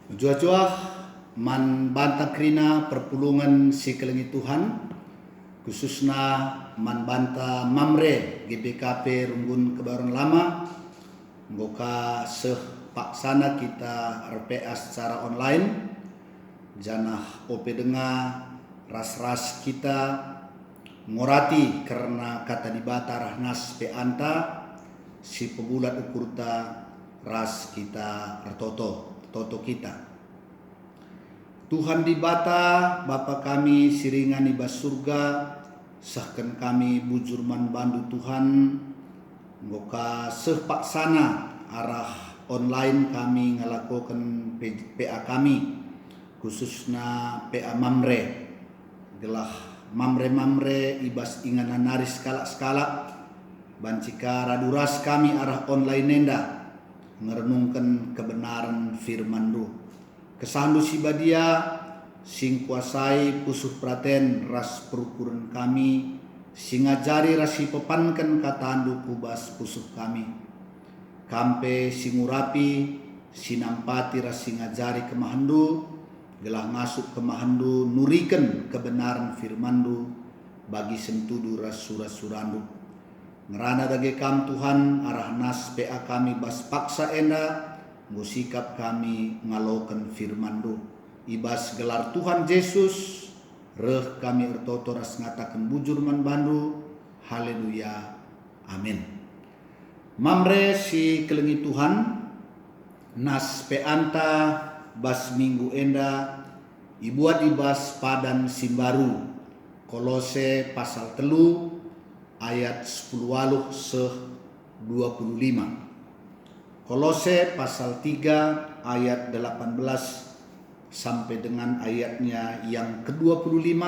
Jua-jua man banta krina perpulungan si kelengi Tuhan khususnya man banta mamre GBKP Rumbun Kebayoran Lama ngoka seh paksana kita RPA secara online janah ope denga ras-ras kita ngorati karena kata dibata rahnas pe anta si pebulat ukurta ras kita artoto toto kita. Tuhan dibata Bapa kami siringan ibas surga sahkan kami bujurman bandu Tuhan ngoka seh paksana arah online kami ngelakukan PA kami khususnya PA Mamre gelah mamre ibas inganan naris skala bancika raduras kami arah online nenda merenungkan kebenaran firman Duh. Kesandu si badia sing kuasai pusuh praten ras perukuran kami sing ngajari rasi pepankan katandu kubas pusuh kami kampe singurapi sinampati rasi ngajari kemahandu gelah ngasuk kemahandu nuriken kebenaran firmandu bagi sentudu ras surandu ngerana dage kam Tuhan arah nas PA kami bas paksa enda ngusikap kami ngalokan firman Du ibas gelar Tuhan Yesus reh kami ertoto ras ngatakan bujur man bandu haleluya amin. Mamre si kelengi Tuhan nas peanta bas minggu enda ibuat ibas padan simbaru Kolose pasal telu ayat 10 waluh seh 25. Kolose pasal 3 ayat 18 sampai dengan ayatnya yang ke-25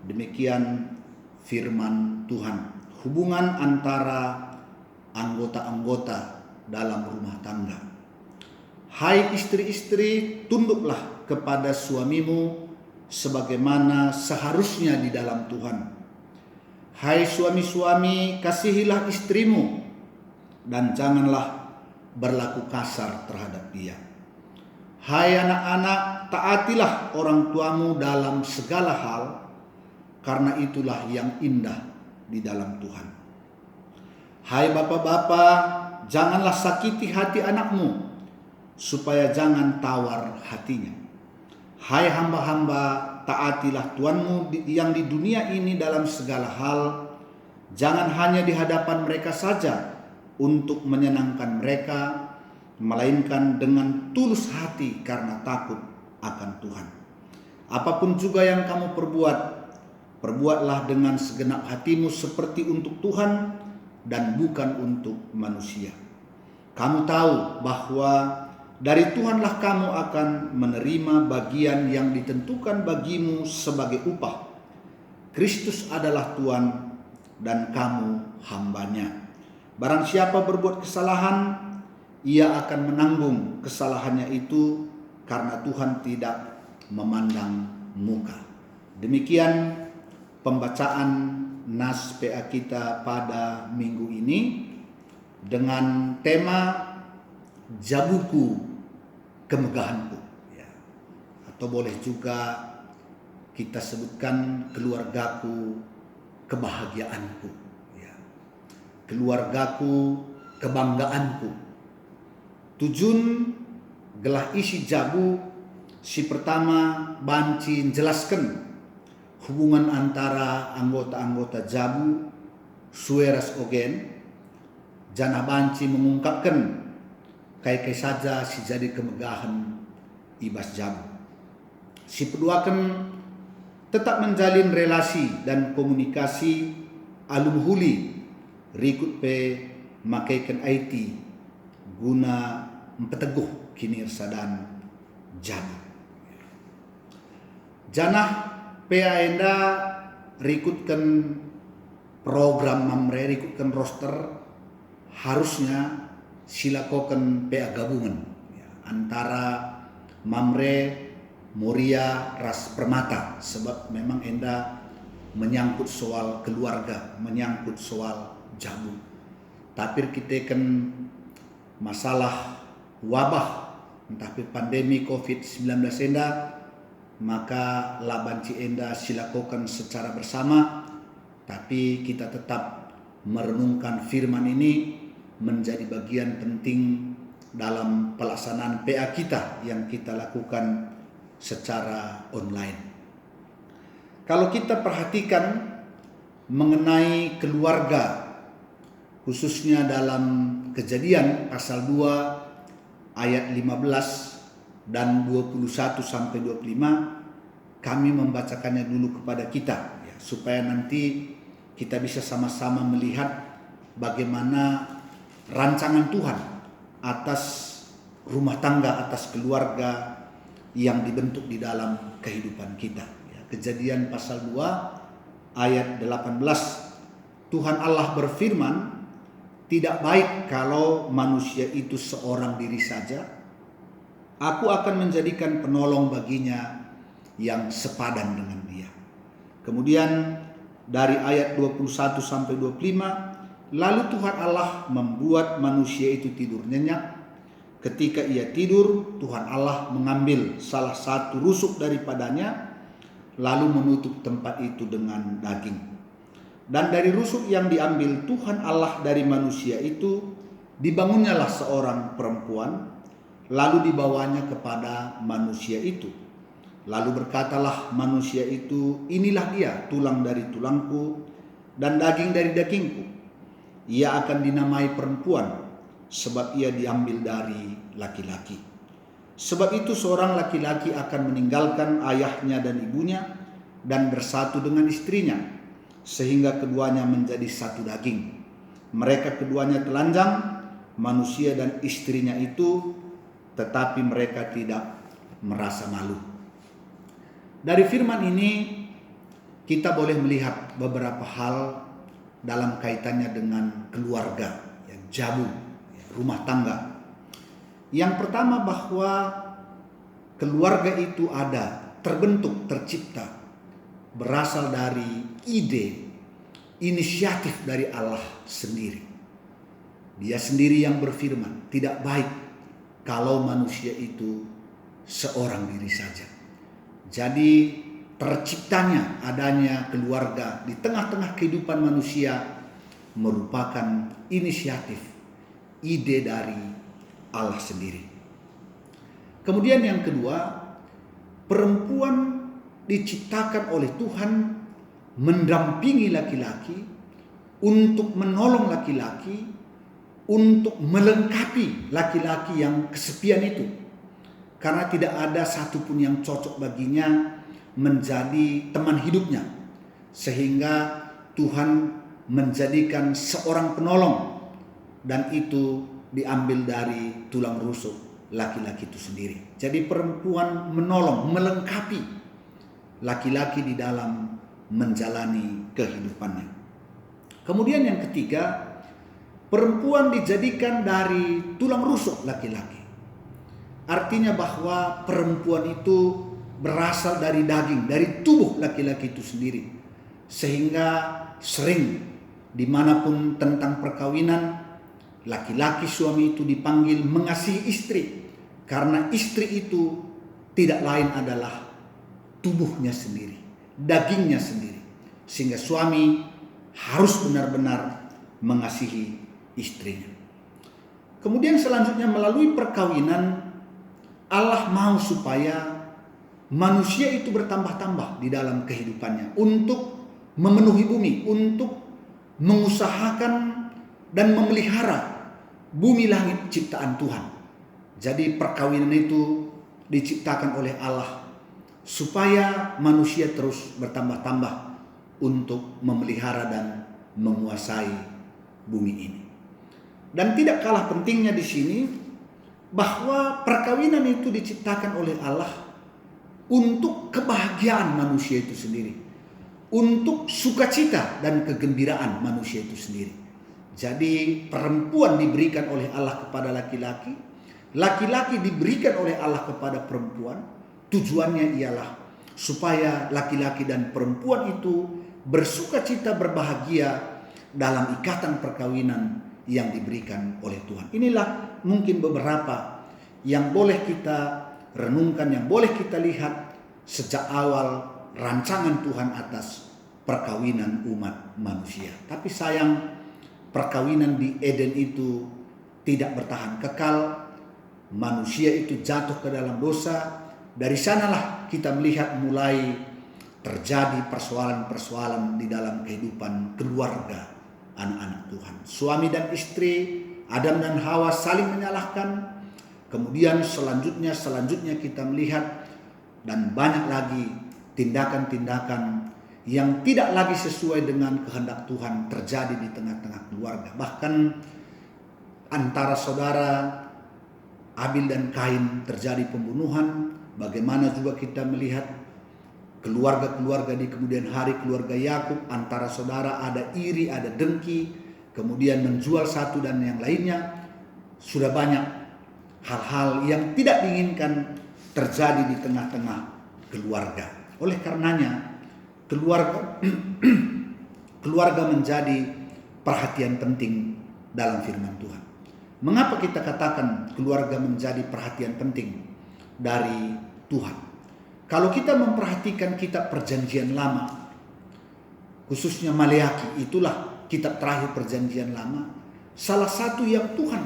demikian firman Tuhan. Hubungan antara anggota-anggota dalam rumah tangga. Hai istri-istri, tunduklah kepada suamimu sebagaimana seharusnya di dalam Tuhan. Hai suami-suami, kasihilah istrimu dan janganlah berlaku kasar terhadap dia. Hai anak-anak, taatilah orang tuamu dalam segala hal, karena itulah yang indah di dalam Tuhan. Hai bapak-bapak, janganlah sakiti hati anakmu, supaya jangan tawar hatinya. Hai hamba-hamba, taatilah Tuanmu yang di dunia ini dalam segala hal, jangan hanya di hadapan mereka saja, untuk menyenangkan mereka, melainkan dengan tulus hati karena takut akan Tuhan. Apapun juga yang kamu perbuat, perbuatlah dengan segenap hatimu seperti untuk Tuhan dan bukan untuk manusia. Kamu tahu bahwa dari Tuhanlah kamu akan menerima bagian yang ditentukan bagimu sebagai upah. Kristus adalah Tuhan dan kamu hambanya. Barang siapa berbuat kesalahan, ia akan menanggung kesalahannya itu karena Tuhan tidak memandang muka. Demikian pembacaan nas PA kita pada minggu ini dengan tema jabuku kemegahanku. Atau boleh juga kita sebutkan keluargaku kebahagiaanku. Keluargaku kebanggaanku. Tujun gelah isi jabu si pertama banci jelaskan hubungan antara anggota-anggota jabu sueras ogen janah banci mengungkapkan kai saja si jadi kemegahan ibas jabu. Si peduakan tetap menjalin relasi dan komunikasi alum huli rikut pe makaikan IT guna mempeteguh kinirsa dan jabu. Janah PA enda rikutkan program mamre rikutkan roster harusnya silakokan PA gabungan antara mamre Moria ras permata sebab memang enda menyangkut soal keluarga, menyangkut soal jabu. Tapi kita kan masalah wabah entah pandemi COVID-19 enda, maka labanci enda silakukan secara bersama, tapi kita tetap merenungkan firman ini menjadi bagian penting dalam pelaksanaan PA kita yang kita lakukan secara online. Kalau kita perhatikan mengenai keluarga, khususnya dalam Kejadian pasal 2 ayat 15 dan 21 sampai 25, kami membacakannya dulu kepada kita ya, supaya nanti kita bisa sama-sama melihat bagaimana rancangan Tuhan atas rumah tangga, atas keluarga yang dibentuk di dalam kehidupan kita. Ya, Kejadian pasal 2 ayat 18, Tuhan Allah berfirman, tidak baik kalau manusia itu seorang diri saja. Aku akan menjadikan penolong baginya yang sepadan dengan dia. Kemudian dari ayat 21 sampai 25, lalu Tuhan Allah membuat manusia itu tidur nyenyak. Ketika ia tidur, Tuhan Allah mengambil salah satu rusuk daripadanya, lalu menutup tempat itu dengan daging. Dan dari rusuk yang diambil Tuhan Allah dari manusia itu, dibangunnyalah seorang perempuan, lalu dibawanya kepada manusia itu. Lalu berkatalah manusia itu, inilah dia, tulang dari tulangku dan daging dari dagingku. Ia akan dinamai perempuan, sebab ia diambil dari laki-laki. Sebab itu seorang laki-laki akan meninggalkan ayahnya dan ibunya dan bersatu dengan istrinya, sehingga keduanya menjadi satu daging. Mereka keduanya telanjang, manusia dan istrinya itu, tetapi mereka tidak merasa malu. Dari firman ini kita boleh melihat beberapa hal dalam kaitannya dengan keluarga, ya, jabu, ya, rumah tangga. Yang pertama, bahwa keluarga itu ada, terbentuk, tercipta, berasal dari ide, inisiatif dari Allah sendiri. Dia sendiri yang berfirman, tidak baik kalau manusia itu seorang diri saja. Jadi terciptanya adanya keluarga di tengah-tengah kehidupan manusia merupakan inisiatif, ide dari Allah sendiri. Kemudian yang kedua, perempuan diciptakan oleh Tuhan mendampingi laki-laki, untuk menolong laki-laki, untuk melengkapi laki-laki yang kesepian itu. Karena tidak ada satupun yang cocok baginya menjadi teman hidupnya. Sehingga Tuhan menjadikan seorang penolong, dan itu diambil dari tulang rusuk laki-laki itu sendiri. Jadi perempuan menolong, melengkapi laki-laki di dalam menjalani kehidupannya. Kemudian yang ketiga, perempuan dijadikan dari tulang rusuk laki-laki. Artinya bahwa perempuan itu berasal dari daging, dari tubuh laki-laki itu sendiri. Sehingga sering dimanapun tentang perkawinan, laki-laki suami itu dipanggil mengasihi istri. Karena istri itu tidak lain adalah tubuhnya sendiri, dagingnya sendiri. Sehingga suami harus benar-benar mengasihi istrinya. Kemudian selanjutnya, melalui perkawinan Allah mau supaya manusia itu bertambah-tambah di dalam kehidupannya untuk memenuhi bumi, untuk mengusahakan dan memelihara bumi langit ciptaan Tuhan. Jadi perkawinan itu diciptakan oleh Allah supaya manusia terus bertambah-tambah untuk memelihara dan menguasai bumi ini. Dan tidak kalah pentingnya di sini bahwa perkawinan itu diciptakan oleh Allah untuk kebahagiaan manusia itu sendiri, untuk sukacita dan kegembiraan manusia itu sendiri. Jadi perempuan diberikan oleh Allah kepada laki-laki, laki-laki diberikan oleh Allah kepada perempuan. Tujuannya ialah supaya laki-laki dan perempuan itu bersukacita, berbahagia dalam ikatan perkawinan yang diberikan oleh Tuhan. Inilah mungkin beberapa yang boleh kita renungkan, yang boleh kita lihat sejak awal rancangan Tuhan atas perkawinan umat manusia. Tapi sayang, perkawinan di Eden itu tidak bertahan kekal. Manusia itu jatuh ke dalam dosa. Dari sanalah kita melihat mulai terjadi persoalan-persoalan di dalam kehidupan keluarga anak-anak Tuhan. Suami dan istri, Adam dan Hawa saling menyalahkan. Kemudian selanjutnya kita melihat dan banyak lagi tindakan-tindakan yang tidak lagi sesuai dengan kehendak Tuhan terjadi di tengah-tengah keluarga. Bahkan antara saudara Abil dan Kain terjadi pembunuhan. Bagaimana juga kita melihat keluarga-keluarga di kemudian hari, keluarga Yakub, antara saudara ada iri, ada dengki, kemudian menjual satu dan yang lainnya. Sudah banyak hal-hal yang tidak diinginkan terjadi di tengah-tengah keluarga. Oleh karenanya keluarga menjadi perhatian penting dalam firman Tuhan. Mengapa kita katakan keluarga menjadi perhatian penting dari Tuhan? Kalau kita memperhatikan kitab Perjanjian Lama, khususnya Maleakhi, itulah kitab terakhir Perjanjian Lama, salah satu yang Tuhan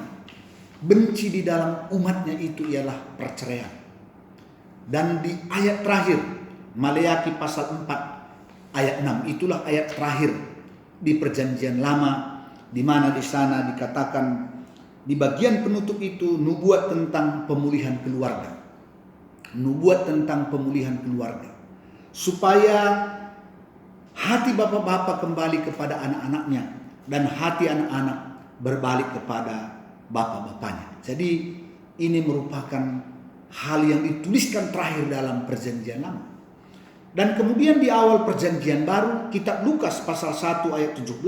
benci di dalam umatnya itu ialah perceraian. Dan di ayat terakhir Maleakhi pasal 4 ayat 6, itulah ayat terakhir di Perjanjian Lama, di mana di sana dikatakan di bagian penutup itu nubuat tentang pemulihan keluarga. Nubuat tentang pemulihan keluarga. Supaya hati bapak-bapak kembali kepada anak-anaknya dan hati anak-anak berbalik kepada bapak-bapaknya. Jadi ini merupakan hal yang dituliskan terakhir dalam Perjanjian Lama. Dan kemudian di awal Perjanjian Baru, kitab Lukas pasal 1 ayat 17,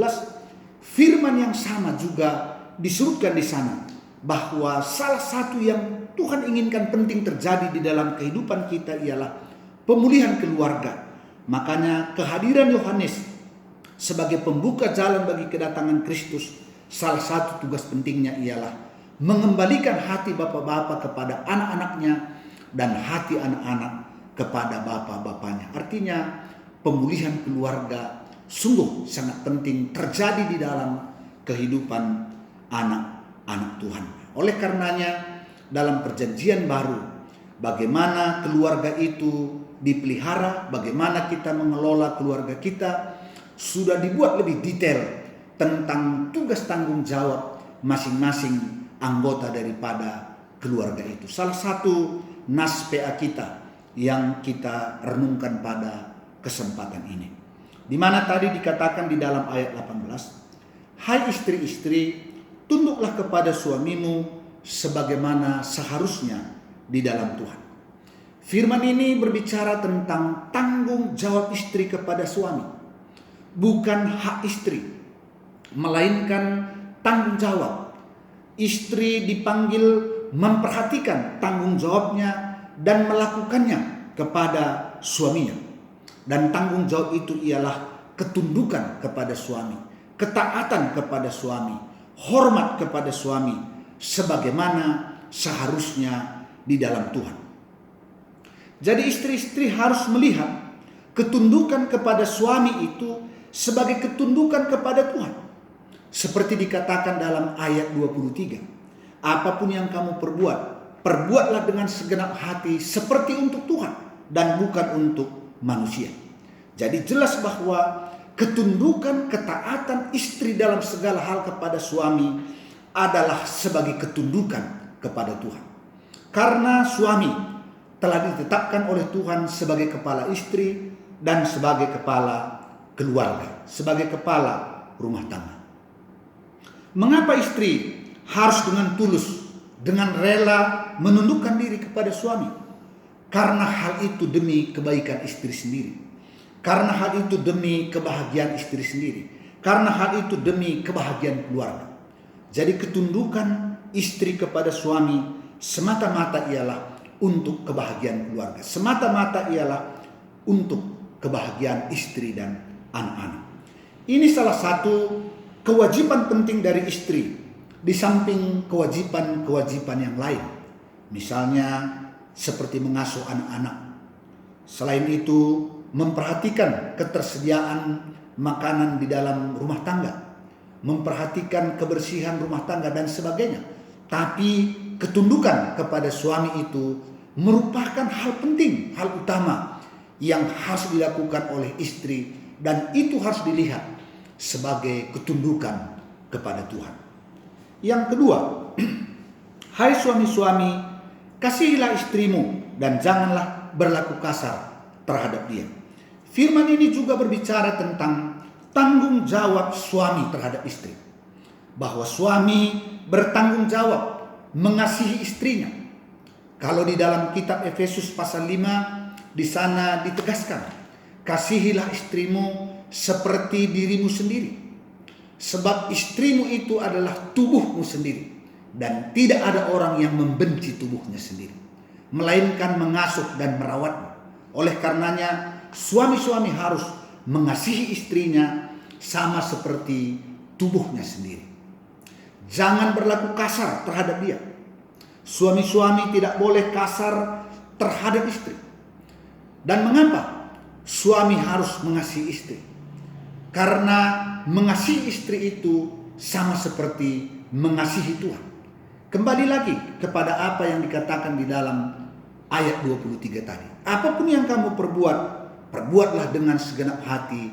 firman yang sama juga disebutkan di sana, bahwa salah satu yang Tuhan inginkan penting terjadi di dalam kehidupan kita ialah pemulihan keluarga. Makanya kehadiran Yohanes sebagai pembuka jalan bagi kedatangan Kristus, salah satu tugas pentingnya ialah mengembalikan hati bapak-bapak kepada anak-anaknya dan hati anak-anak kepada bapak-bapaknya. Artinya pemulihan keluarga sungguh sangat penting terjadi di dalam kehidupan anak-anak Tuhan. Oleh karenanya dalam Perjanjian Baru, bagaimana keluarga itu dipelihara, bagaimana kita mengelola keluarga kita, sudah dibuat lebih detail tentang tugas tanggung jawab masing-masing anggota daripada keluarga itu. Salah satu nas PA kita yang kita renungkan pada kesempatan ini, di mana tadi dikatakan di dalam ayat 18, hai istri-istri, tunduklah kepada suamimu sebagaimana seharusnya di dalam Tuhan. Firman ini berbicara tentang tanggung jawab istri kepada suami. Bukan hak istri, melainkan tanggung jawab. Istri dipanggil memperhatikan tanggung jawabnya dan melakukannya kepada suaminya. Dan tanggung jawab itu ialah ketundukan kepada suami, ketaatan kepada suami, hormat kepada suami sebagaimana seharusnya di dalam Tuhan. Jadi istri-istri harus melihat ketundukan kepada suami itu sebagai ketundukan kepada Tuhan. Seperti dikatakan dalam ayat 23, apapun yang kamu perbuat, perbuatlah dengan segenap hati seperti untuk Tuhan dan bukan untuk manusia. Jadi jelas bahwa ketundukan, ketaatan istri dalam segala hal kepada suami adalah sebagai ketundukan kepada Tuhan. Karena suami telah ditetapkan oleh Tuhan sebagai kepala istri dan sebagai kepala keluarga, sebagai kepala rumah tangga. Mengapa istri harus dengan tulus, dengan rela menundukkan diri kepada suami? Karena hal itu demi kebaikan istri sendiri. Karena hal itu demi kebahagiaan istri sendiri. Karena hal itu demi kebahagiaan keluarga. Jadi ketundukan istri kepada suami semata-mata ialah untuk kebahagiaan keluarga. Semata-mata ialah untuk kebahagiaan istri dan anak-anak. Ini salah satu kewajiban penting dari istri di samping kewajiban-kewajiban yang lain. Misalnya seperti mengasuh anak-anak. Selain itu, memperhatikan ketersediaan makanan di dalam rumah tangga, memperhatikan kebersihan rumah tangga dan sebagainya. Tapi ketundukan kepada suami itu merupakan hal penting, hal utama yang harus dilakukan oleh istri, dan itu harus dilihat sebagai ketundukan kepada Tuhan. Yang kedua, hai suami-suami, kasihilah istrimu dan janganlah berlaku kasar terhadap dia. Firman ini juga berbicara tentang tanggung jawab suami terhadap istri. Bahwa suami bertanggung jawab mengasihi istrinya. Kalau di dalam kitab Efesus pasal 5, di sana ditegaskan, kasihilah istrimu seperti dirimu sendiri. Sebab istrimu itu adalah tubuhmu sendiri. Dan tidak ada orang yang membenci tubuhnya sendiri, melainkan mengasuh dan merawatnya. Oleh karenanya, suami-suami harus mengasihi istrinya sama seperti tubuhnya sendiri. Jangan berlaku kasar terhadap dia. Suami-suami tidak boleh kasar terhadap istri. Dan mengapa suami harus mengasihi istri? Karena mengasihi istri itu sama seperti mengasihi Tuhan. Kembali lagi kepada apa yang dikatakan di dalam ayat 23 tadi. Apapun yang kamu perbuat, perbuatlah dengan segenap hati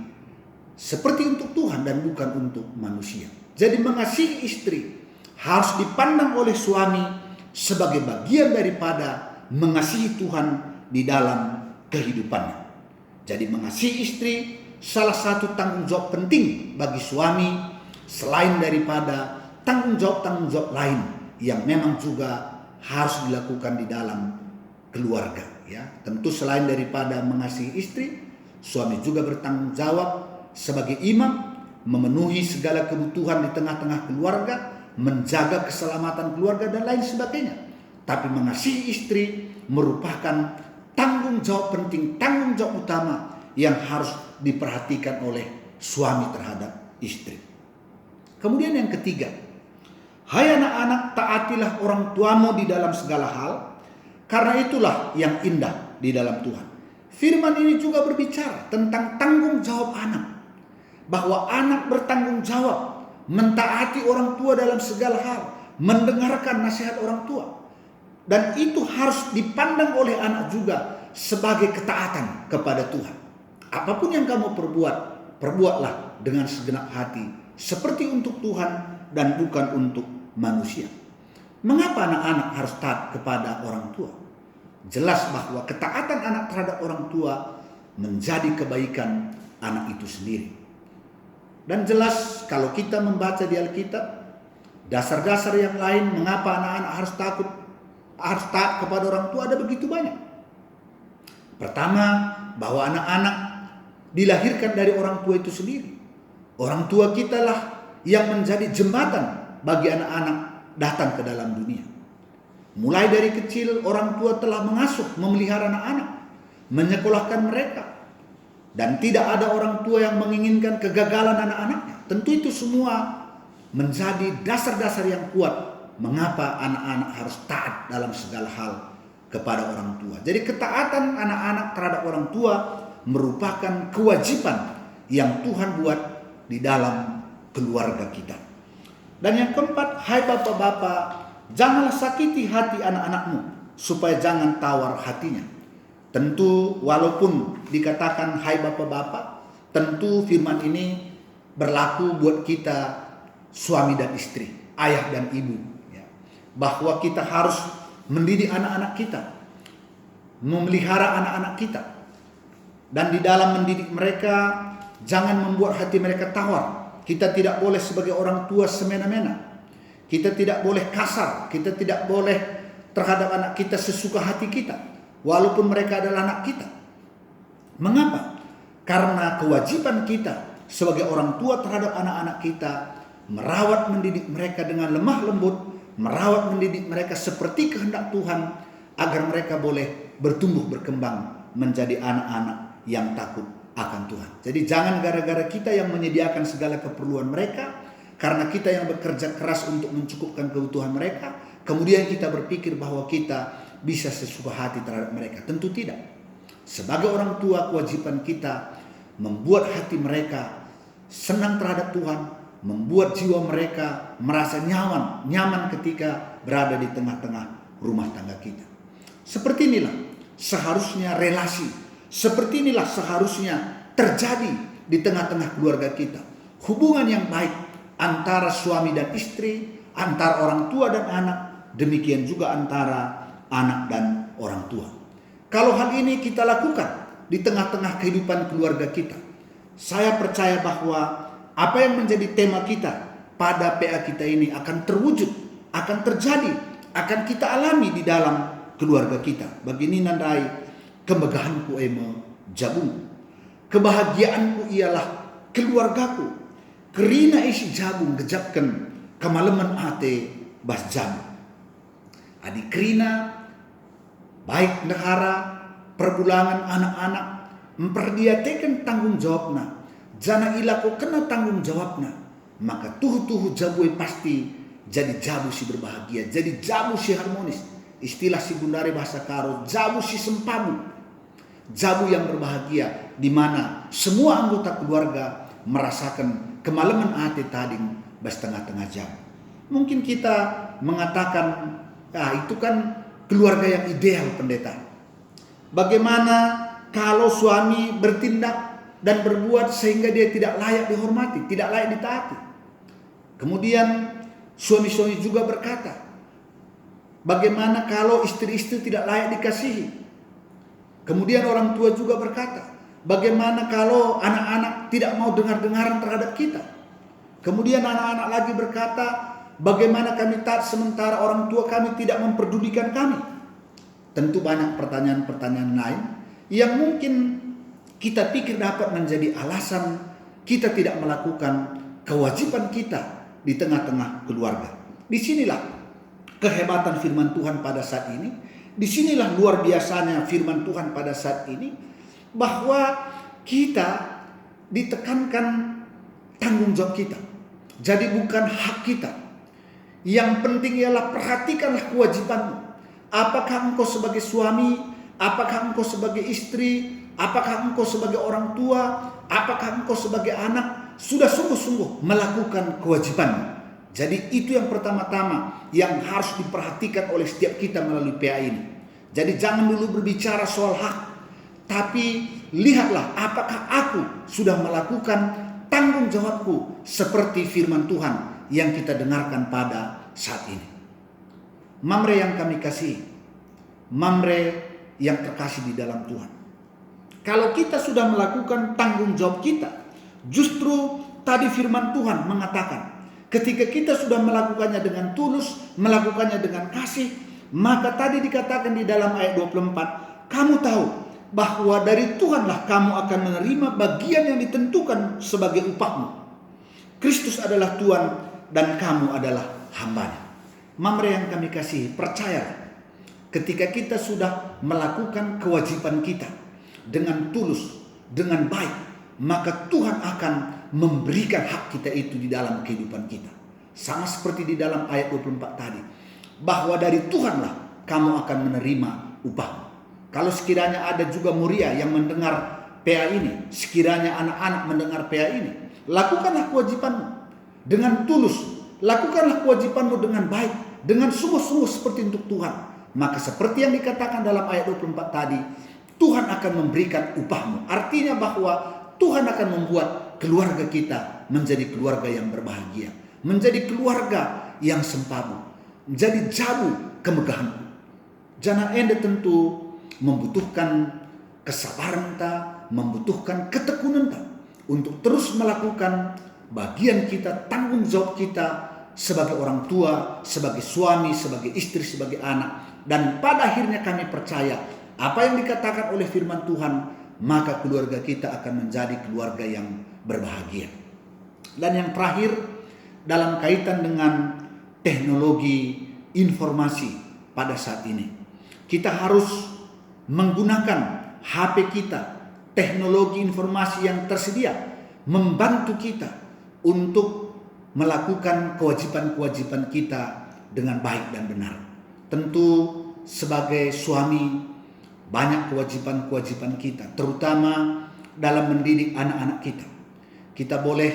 seperti untuk Tuhan dan bukan untuk manusia. Jadi mengasihi istri harus dipandang oleh suami sebagai bagian daripada mengasihi Tuhan di dalam kehidupannya. Jadi mengasihi istri salah satu tanggung jawab penting bagi suami, selain daripada tanggung jawab lain yang memang juga harus dilakukan di dalam keluarga, ya. Tentu selain daripada mengasihi istri, suami juga bertanggung jawab sebagai imam, memenuhi segala kebutuhan di tengah-tengah keluarga, menjaga keselamatan keluarga dan lain sebagainya. Tapi mengasihi istri merupakan tanggung jawab penting, tanggung jawab utama yang harus diperhatikan oleh suami terhadap istri. Kemudian yang ketiga, hai anak-anak, taatilah orang tuamu di dalam segala hal, karena itulah yang indah di dalam Tuhan. Firman ini juga berbicara tentang tanggung jawab anak. Bahwa anak bertanggung jawab mentaati orang tua dalam segala hal, mendengarkan nasihat orang tua. Dan itu harus dipandang oleh anak juga sebagai ketaatan kepada Tuhan. Apapun yang kamu perbuat, perbuatlah dengan segenap hati seperti untuk Tuhan dan bukan untuk manusia. Mengapa anak-anak harus taat kepada orang tua? Jelas bahwa ketaatan anak terhadap orang tua menjadi kebaikan anak itu sendiri. Dan jelas kalau kita membaca di Alkitab, dasar-dasar yang lain mengapa anak-anak harus taat kepada orang tua ada begitu banyak. Pertama, bahwa anak-anak dilahirkan dari orang tua itu sendiri. Orang tua kita lah yang menjadi jembatan bagi anak-anak datang ke dalam dunia. Mulai dari kecil orang tua telah mengasuh, memelihara anak-anak, menyekolahkan mereka. Dan tidak ada orang tua yang menginginkan kegagalan anak-anaknya. Tentu itu semua menjadi dasar-dasar yang kuat mengapa anak-anak harus taat dalam segala hal kepada orang tua. Jadi ketaatan anak-anak terhadap orang tua merupakan kewajiban yang Tuhan buat di dalam keluarga kita. Dan yang keempat, hai bapak-bapak, janganlah sakiti hati anak-anakmu supaya jangan tawar hatinya. Tentu walaupun dikatakan hai bapak-bapak, tentu firman ini berlaku buat kita suami dan istri, ayah dan ibu, ya. Bahwa kita harus mendidik anak-anak kita, memelihara anak-anak kita. Dan di dalam mendidik mereka, jangan membuat hati mereka tawar. Kita tidak boleh sebagai orang tua semena-mena. Kita tidak boleh kasar, kita tidak boleh terhadap anak kita sesuka hati kita, walaupun mereka adalah anak kita. Mengapa? Karena kewajiban kita sebagai orang tua terhadap anak-anak kita merawat mendidik mereka dengan lemah lembut, merawat mendidik mereka seperti kehendak Tuhan agar mereka boleh bertumbuh berkembang menjadi anak-anak yang takut akan Tuhan. Jadi jangan gara-gara kita yang menyediakan segala keperluan mereka, karena kita yang bekerja keras untuk mencukupkan kebutuhan mereka, kemudian kita berpikir bahwa kita bisa sesuka hati terhadap mereka. Tentu tidak. Sebagai orang tua, kewajiban kita membuat hati mereka senang terhadap Tuhan, membuat jiwa mereka merasa nyaman ketika berada di tengah-tengah rumah tangga kita. Seperti inilah seharusnya relasi, seperti inilah seharusnya terjadi di tengah-tengah keluarga kita. Hubungan yang baik antara suami dan istri, antara orang tua dan anak, demikian juga antara anak dan orang tua. Kalau hal ini kita lakukan di tengah-tengah kehidupan keluarga kita, saya percaya bahwa apa yang menjadi tema kita pada PA kita ini akan terwujud, akan terjadi, akan kita alami di dalam keluarga kita. Begini nandai, kemegahanku eme jabung, kebahagiaanku ialah keluargaku, kerina isi jabung gejapkan kemalaman ate bas jamu. Adi kerina baik negara, perbulangan anak-anak memperdiatekan tanggung jawabna. Jana ilako kena tanggung jawabna, maka tuhu jabui pasti jadi jabu si berbahagia, jadi jabu si harmonis. Istilah si Gundari bahasa Karo, jabu si sempabu, jabu yang berbahagia, di mana semua anggota keluarga merasakan kemalaman ate tading bas tengah-tengah jam. Mungkin kita mengatakan, itu kan keluarga yang ideal, pendeta. Bagaimana kalau suami bertindak dan berbuat sehingga dia tidak layak dihormati, tidak layak ditaati? Kemudian suami-suami juga berkata, bagaimana kalau istri-istri tidak layak dikasihi? Kemudian orang tua juga berkata, bagaimana kalau anak-anak tidak mau dengar-dengaran terhadap kita? Kemudian anak-anak lagi berkata, bagaimana kami taat sementara orang tua kami tidak memperdulikan kami? Tentu banyak pertanyaan-pertanyaan lain yang mungkin kita pikir dapat menjadi alasan kita tidak melakukan kewajiban kita di tengah-tengah keluarga. Disinilah kehebatan firman Tuhan pada saat ini. Disinilah luar biasanya firman Tuhan pada saat ini, bahwa kita ditekankan tanggung jawab kita. Jadi bukan hak kita. Yang penting ialah perhatikanlah kewajibanmu. Apakah engkau sebagai suami, apakah engkau sebagai istri, apakah engkau sebagai orang tua, apakah engkau sebagai anak, sudah sungguh-sungguh melakukan kewajibanmu. Jadi itu yang pertama-tama yang harus diperhatikan oleh setiap kita melalui PA ini. Jadi jangan dulu berbicara soal hak, tapi lihatlah apakah aku sudah melakukan tanggung jawabku seperti firman Tuhan yang kita dengarkan pada saat ini. Mamre yang kami kasih, mamre yang terkasih di dalam Tuhan. Kalau kita sudah melakukan tanggung jawab kita, justru tadi firman Tuhan mengatakan, ketika kita sudah melakukannya dengan tulus, melakukannya dengan kasih, maka tadi dikatakan di dalam ayat 24, kamu tahu bahwa dari Tuhanlah kamu akan menerima bagian yang ditentukan sebagai upahmu. Kristus adalah Tuhan dan kamu adalah hambanya. Mamre yang kami kasih, percayalah, ketika kita sudah melakukan kewajiban kita dengan tulus, dengan baik, maka Tuhan akan memberikan hak kita itu di dalam kehidupan kita. Sama seperti di dalam ayat 24 tadi, bahwa dari Tuhanlah kamu akan menerima upahmu. Kalau sekiranya ada juga muria yang mendengar PA ini, sekiranya anak-anak mendengar PA ini, lakukanlah kewajibanmu dengan tulus, lakukanlah kewajibanmu dengan baik, dengan sungguh-sungguh seperti untuk Tuhan. Maka seperti yang dikatakan dalam ayat 24 tadi, Tuhan akan memberikan upahmu. Artinya bahwa Tuhan akan membuat keluarga kita menjadi keluarga yang berbahagia, menjadi keluarga yang sempabu, menjadi jabu kemegahanku. Jana ende tentu membutuhkan kesabaran ta, membutuhkan ketekunan ta untuk terus melakukan bagian kita, tanggung jawab kita sebagai orang tua, sebagai suami, sebagai istri, sebagai anak. Dan pada akhirnya kami percaya apa yang dikatakan oleh firman Tuhan, maka keluarga kita akan menjadi keluarga yang berbahagia. Dan yang terakhir, dalam kaitan dengan teknologi informasi pada saat ini, kita harus menggunakan HP kita, teknologi informasi yang tersedia, membantu kita untuk melakukan kewajiban-kewajiban kita dengan baik dan benar. Tentu sebagai suami banyak kewajiban-kewajiban kita, terutama dalam mendidik anak-anak kita. Kita boleh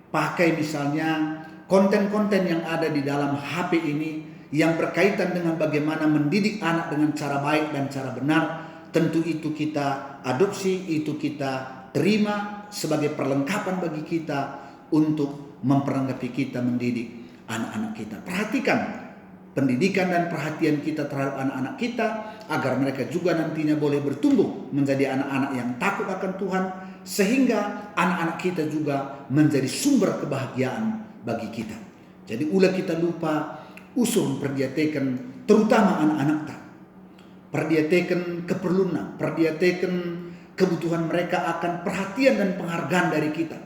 pakai misalnya konten-konten yang ada di dalam HP ini yang berkaitan dengan bagaimana mendidik anak dengan cara baik dan cara benar. Tentu itu kita adopsi, itu kita terima sebagai perlengkapan bagi kita untuk memperlengkapi kita mendidik anak-anak kita. Perhatikan pendidikan dan perhatian kita terhadap anak-anak kita agar mereka juga nantinya boleh bertumbuh menjadi anak-anak yang takut akan Tuhan, sehingga anak-anak kita juga menjadi sumber kebahagiaan bagi kita. Jadi ulah kita lupa usung perdiatekan terutama anak-anak ta. Perdiatekan keperluan, perdiatekan kebutuhan mereka akan perhatian dan penghargaan dari kita,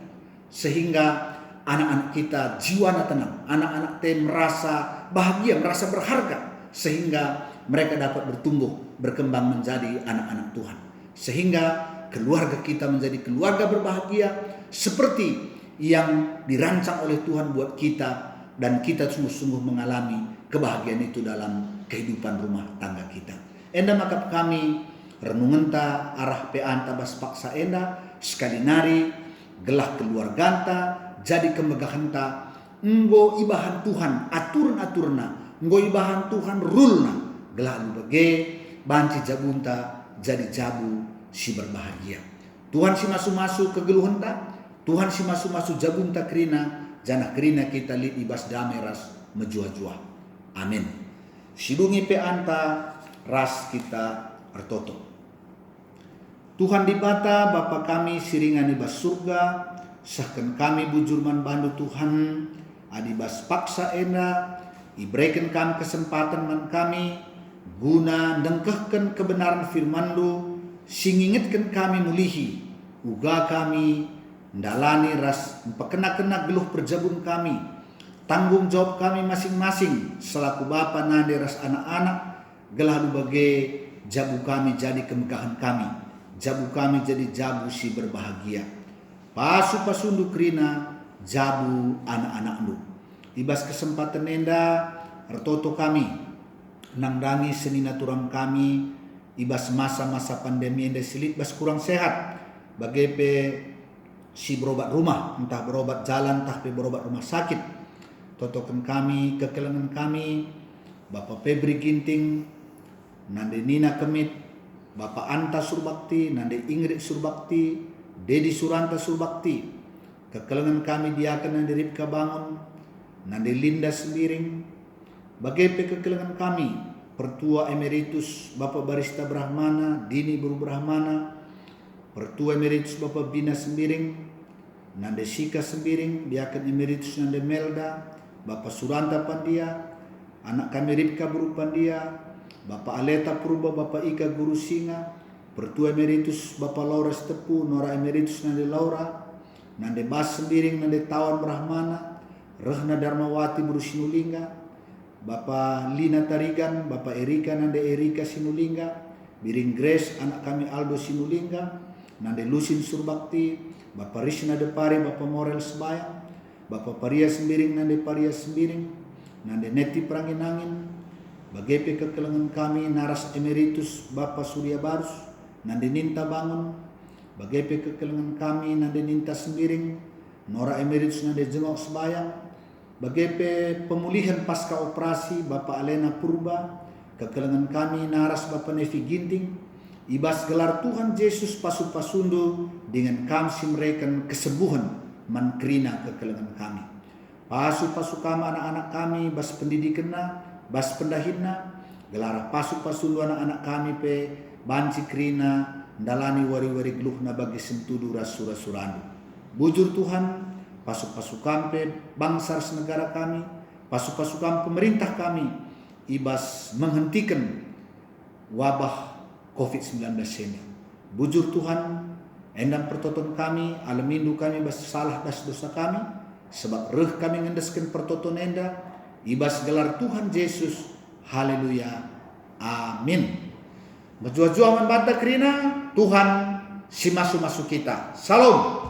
sehingga anak-anak kita jiwana tenang, anak-anak teh merasa bahagia, merasa berharga, sehingga mereka dapat bertumbuh, berkembang menjadi anak-anak Tuhan, sehingga keluarga kita menjadi keluarga berbahagia seperti yang dirancang oleh Tuhan buat kita, dan kita sungguh-sungguh mengalami kebahagiaan itu dalam kehidupan rumah tangga kita. Enda maka kami renungan ta arah peanta bas paksa enda sekali nari gelah keluarganta jadi kemegahan ta nggo ibahan Tuhan aturan-aturna, nggo ibahan Tuhan rulna gelah lu bage banci jabunta jadi jabu si berbahagia. Tuhan si masu-masu kegeluhan ta, Tuhan si masu-masu jabunta kerina jana kerina kita li ibas dameras menjua-jua. Amin. Sidungi peanta ras kita artoto. Tuhan di bata Bapa kami siringan ibas surga, sahkan kami bujurman bandu Tuhan adibas paksa enda, iberikan kami kesempatan man kami guna dengkehkan kebenaran firman-Lu, singingetkan kami mulihi, uga kami ndalani ras empakena-kena geluh perjabun kami, tanggung jawab kami masing-masing selaku Bapa nade ras anak-anak, gelah lu bage jabu kami jadi kemegahan kami, jabu kami jadi jabu si berbahagia. Pasu pasundu krina jabu anak-anak lu. Ibas kesempatan enda artoto kami nangdangi senina turang kami ibas masa-masa pandemi enda silit bas kurang sehat bagepe si berobat rumah, entah berobat jalan entah berobat rumah sakit. Totokan kami kekelengan kami Bapak Febri Ginting, nande Nina Kemit, Bapak Anta Surbakti, nande Ingrid Surbakti, Dedi Suranta Surbakti, kekelengan kami diakan nande Ripka Bangun, nande Linda Sembiring, bagepe kekelengan kami Pertua Emeritus Bapak Barista Brahmana, Dini Buru Brahmana, Pertua Emeritus Bapak Bina Sembiring, nande Sika Sembiring, diakan Emeritus nande Melda, Bapak Suranta Pandia, anak kami Ripka Buru Pandia, Bapak Aleta Purba, Bapak Ika Guru Singa, Pertua Emeritus Bapak Laura Stepu, Nora Emeritus nande Laura, nande Bas Sembiring, nande Tawan Brahmana, Rehna Darmawati Buru Sinulingga, Bapak Lina Tarigan, Bapak Erika nande Erika Sinulingga, Biring Grace anak kami Aldo Sinulingga, nande Lusin Surbakti, Bapak Rishna Depari, Bapak Morel Sebayang, Bapak Paria Sembiring nande Paria Sembiring, nande Neti Pranginangin, bagepe kekelengan kami Naras Emeritus Bapak Surya Barus, nande Ninta Bangun, bagepe kekelengan kami nande Ninta Sembiring, Nora Emeritus nande Jengok Sebayang, bagepe pemulihan pasca operasi Bapak Alena Purba, kekelengan kami Naras Bapak Nevi Ginting, ibas gelar Tuhan Yesus pasu-pasundu dengan kami mereka kesembuhan mankrina kekelengan kami. Pasu-pasu kami anak-anak kami bas pendidikanna, bas pendahina, gelar pasu-pasundu anak-anak kami pe banci krina ndalani wari-wari gluhna bagi sentudu rasura-surandu. Bujur Tuhan, pasu-pasu kampe bangsa negara kami, pasu-pasu kami pemerintah kami ibas menghentikan wabah COVID-19 ini. Bujur Tuhan, endang pertoton kami, alamindu kami bas salah das dosa kami, sebab reh kami ngendeskan pertoton enda, ibas gelar Tuhan Yesus, haleluya, amin. Berjua-jua man banta kerina, Tuhan si masu-masu kita. Salam.